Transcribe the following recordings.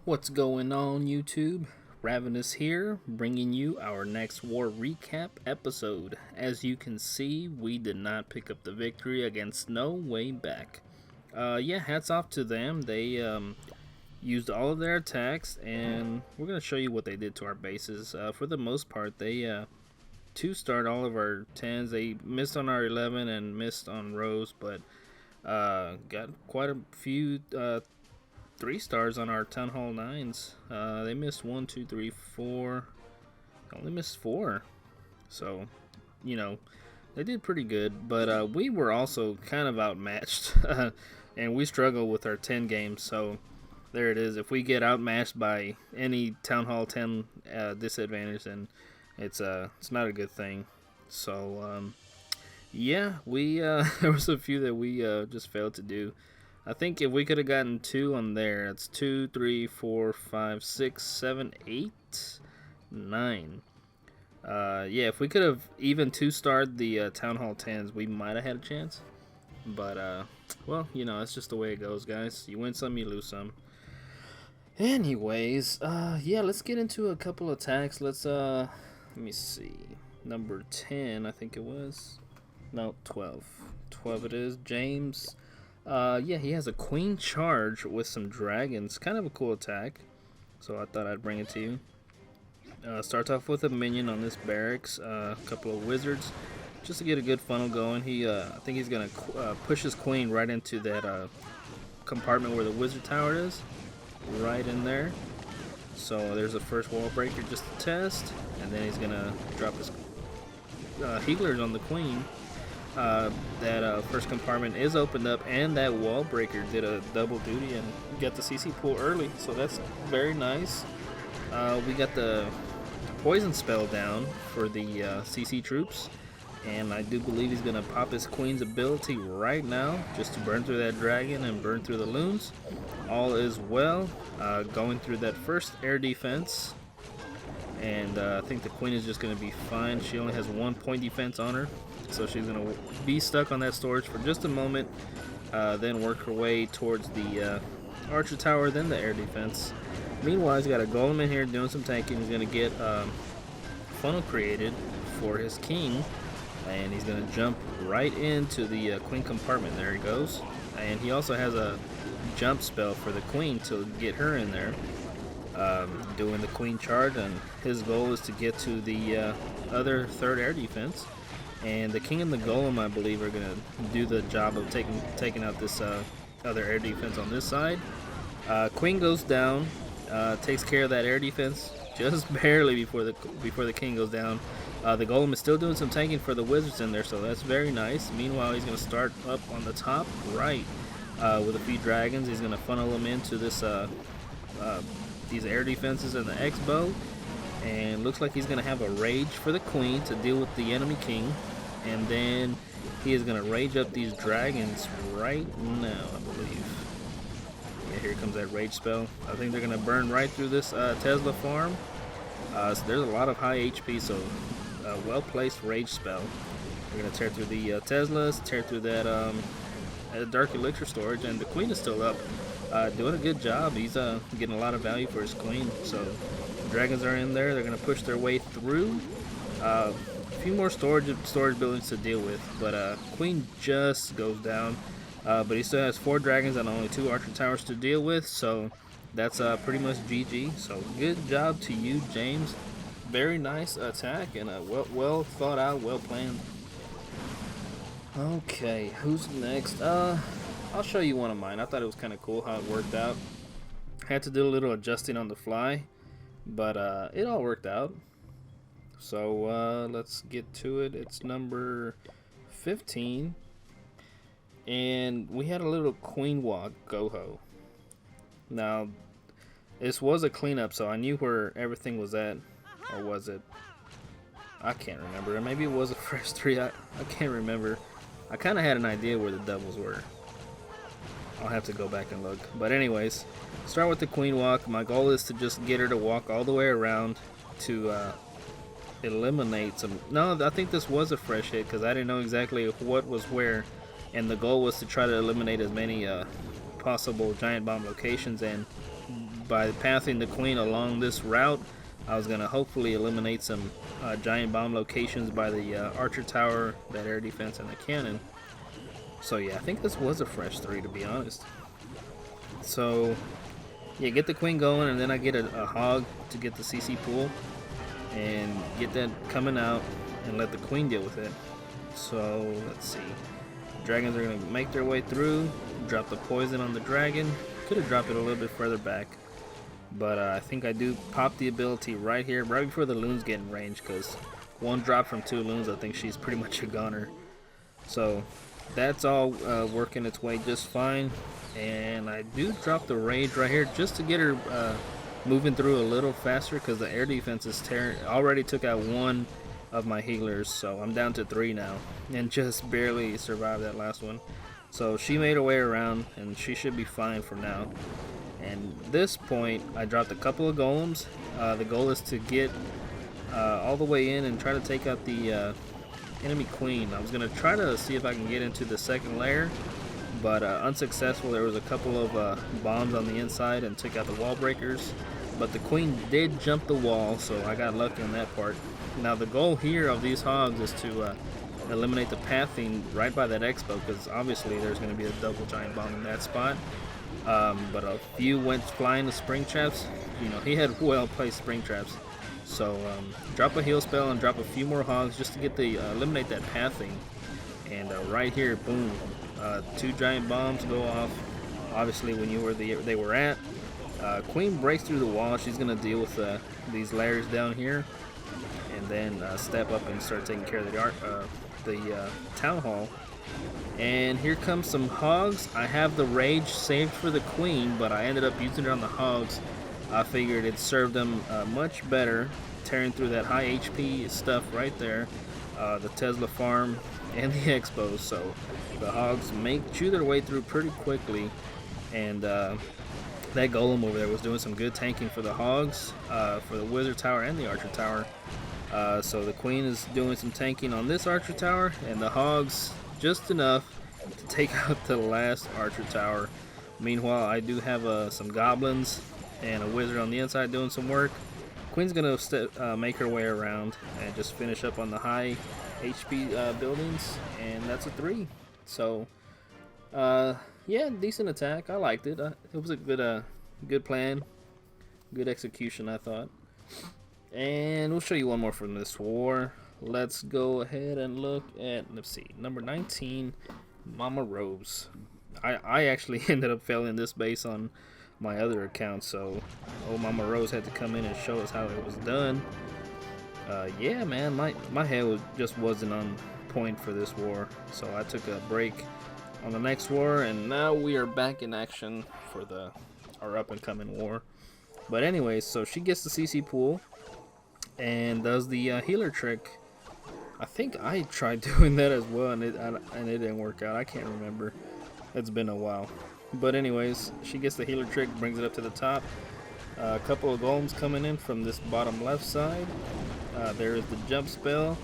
What's going on, YouTube? Ravenous here, bringing you our next war recap episode. As you can see, we did not pick up the victory against No Way Back. Yeah, hats off to them. They used all of their attacks, and we're going to show you what they did to our bases. For the most part, they two-starred all of our 10s. They missed on our 11 and missed on Rose, but got quite a few 3 stars on our Town Hall 9s. They missed 1, 2, 3, 4. Only missed 4. So, you know, they did pretty good. But we were also kind of outmatched. And we struggle with our 10 games. So, there it is. If we get outmatched by any Town Hall 10 disadvantage, then it's not a good thing. So, yeah, we there was a few that we just failed to do. I think if we could have gotten 2 on there, that's 2, 3, 4, 5, 6, 7, 8, 9. Yeah, if we could have even 2-starred the Town Hall 10s, we might have had a chance. But, well, you know, it's just the way it goes, guys. You win some, you lose some. Anyways, yeah, let's get into a couple attacks. Let me see. Number 10, I think it was. No, 12. 12 it is. James. Yeah, he has a queen charge with some dragons. Kind of a cool attack. So I thought I'd bring it to you. Starts off with a minion on this barracks. A couple of wizards. Just to get a good funnel going. I think he's going to push his queen right into that compartment where the wizard tower is. Right in there. So there's the first wall breaker just to test. And then he's going to drop his healers on the queen. That first compartment is opened up, and that wall breaker did a double duty and got the CC pool early, so that's very nice. We got the poison spell down for the CC troops, and I do believe he's gonna pop his queen's ability right now just to burn through that dragon and burn through the loons. All is well. Going through that first air defense, and I think the queen is just gonna be fine. She only has 1 point defense on her, so she's going to be stuck on that storage for just a moment, then work her way towards the archer tower, then the air defense. Meanwhile, he's got a golem in here doing some tanking. He's going to get funnel created for his king, and he's going to jump right into the queen compartment. There he goes. And he also has a jump spell for the queen to get her in there, doing the queen charge, and his goal is to get to the other third air defense. And the king and the golem, I believe, are going to do the job of taking out this other air defense on this side. Queen goes down, takes care of that air defense just barely before the king goes down. The golem is still doing some tanking for the wizards in there, so that's very nice. Meanwhile, he's going to start up on the top right with a few dragons. He's going to funnel them into this these air defenses and the X-bow. And looks like he's going to have a rage for the queen to deal with the enemy king. And then he is going to rage up these dragons right now, I believe. Yeah, here comes that rage spell. I think they're going to burn right through this Tesla farm. So there's a lot of high HP, so well-placed rage spell. We're going to tear through the Teslas, tear through that dark elixir storage, and the queen is still up. Doing a good job. He's getting a lot of value for his queen. So dragons are in there. They're going to push their way through. A few more storage buildings to deal with, but queen just goes down. But he still has 4 dragons and only 2 archer towers to deal with, so that's pretty much GG. So good job to you, James. Very nice attack and well thought out, well planned. Okay, who's next? I'll show you one of mine. I thought it was kind of cool how it worked out. Had to do a little adjusting on the fly, but it all worked out. So let's get to it. It's number 15, and we had a little queen walk go-ho. Now, this was a cleanup, so I knew where everything was at, or was it? I can't remember. Maybe it was a fresh 3. I can't remember. I kind of had an idea where the doubles were. I'll have to go back and look. But anyways, start with the queen walk. My goal is to just get her to walk all the way around to eliminate some. No, I think this was a fresh hit because I didn't know exactly what was where, and the goal was to try to eliminate as many possible giant bomb locations, and by pathing the queen along this route, I was gonna hopefully eliminate some giant bomb locations by the archer tower, that air defense, and the cannon. So yeah, I think this was a fresh 3 to be honest. So yeah, get the queen going, and then I get a hog to get the CC pool and get that coming out and let the queen deal with it. So let's see. Dragons are going to make their way through, drop the poison on the dragon. Could have dropped it a little bit further back, but I think I do pop the ability right here, right before the loons get in range, because one drop from 2 loons, I think she's pretty much a goner. So that's all working its way just fine. And I do drop the rage right here just to get her moving through a little faster, because the air defense is already took out 1 of my healers, so I'm down to 3 now, and just barely survived that last one. So she made her way around, and she should be fine for now. And this point, I dropped a couple of golems. The goal is to get all the way in and try to take out the enemy queen. I was gonna try to see if I can get into the second layer, but unsuccessful. There was a couple of bombs on the inside and took out the wall breakers, but the queen did jump the wall, so I got lucky on that part. Now the goal here of these hogs is to eliminate the pathing right by that expo, because obviously there's going to be a double giant bomb in that spot. But a few went flying to spring traps. You know, he had well placed spring traps. So drop a heal spell and drop a few more hogs just to get the eliminate that pathing. And right here, boom, 2 giant bombs go off. Obviously, when you were they were at. Queen breaks through the wall. She's gonna deal with these layers down here, and then step up and start taking care of the town hall. And here comes some hogs. I have the rage saved for the queen, but I ended up using it on the hogs. I figured it served them much better, tearing through that high HP stuff right there, the Tesla farm and the expos. So the hogs chew their way through pretty quickly, and that golem over there was doing some good tanking for the hogs, for the wizard tower and the archer tower. So the queen is doing some tanking on this archer tower, and the hogs just enough to take out the last archer tower. Meanwhile, I do have some goblins and a wizard on the inside doing some work. Queen's gonna make her way around and just finish up on the high HP buildings, and that's a 3. So yeah, decent attack. I liked it. It was a good plan, good execution, I thought. And we'll show you one more from this war. Let's go ahead and look at, let's see, number 19, Mama Rose. I actually ended up failing this base on my other account, so old Mama Rose had to come in and show us how it was done. Yeah, man, my head just wasn't on point for this war, so I took a break on the next war, and now we are back in action for our up-and-coming war. But anyways, so she gets the CC pool and does the healer trick. I think I tried doing that as well, and it didn't work out. I can't remember. It's been a while. But anyways, she gets the healer trick, brings it up to the top. A couple of golems coming in from this bottom left side. There is the jump spell.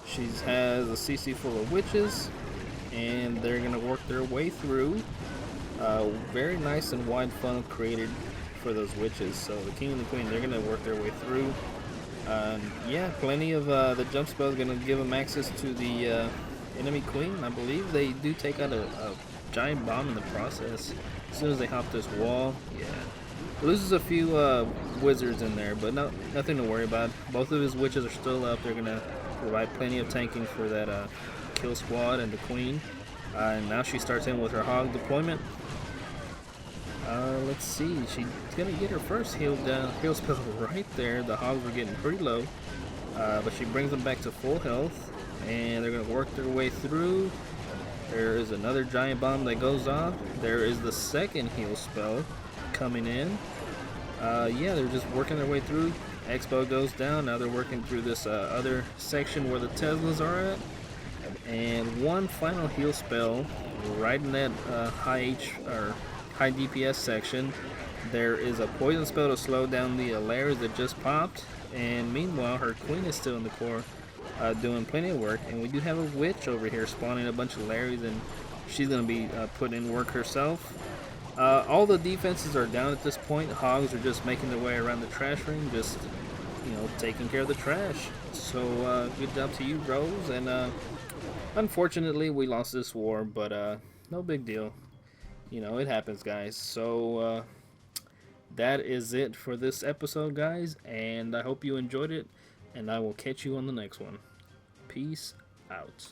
She has a CC full of witches, and they're going to work their way through. Very nice and wide funnel created for those witches. So the king and the queen, they're going to work their way through. Yeah, plenty of the jump spell is going to give them access to the enemy queen. I believe they do take out a giant bomb in the process as soon as they hop this wall. Yeah, loses a few wizards in there, but nothing to worry about. Both of his witches are still up. They're going to provide plenty of tanking for that kill squad and the queen. And now she starts in with her hog deployment. Let's see, she's gonna get her first heal spell right there. The hogs were getting pretty low, but she brings them back to full health, and they're gonna work their way through. There is another giant bomb that goes off. There is the second heal spell coming in. Yeah, they're just working their way through. Expo goes down. Now they're working through this other section where the Teslas are at. And one final heal spell right in that high DPS section. There is a poison spell to slow down the layers that just popped. And meanwhile, her queen is still in the core, doing plenty of work. And we do have a witch over here spawning a bunch of Larrys, and she's going to be putting in work herself. All the defenses are down at this point. Hogs are just making their way around the trash room, just, you know, taking care of the trash. So, good job to you, bros. And, unfortunately, we lost this war, but, no big deal. You know, it happens, guys. So, that is it for this episode, guys. And I hope you enjoyed it. And I will catch you on the next one. Peace out.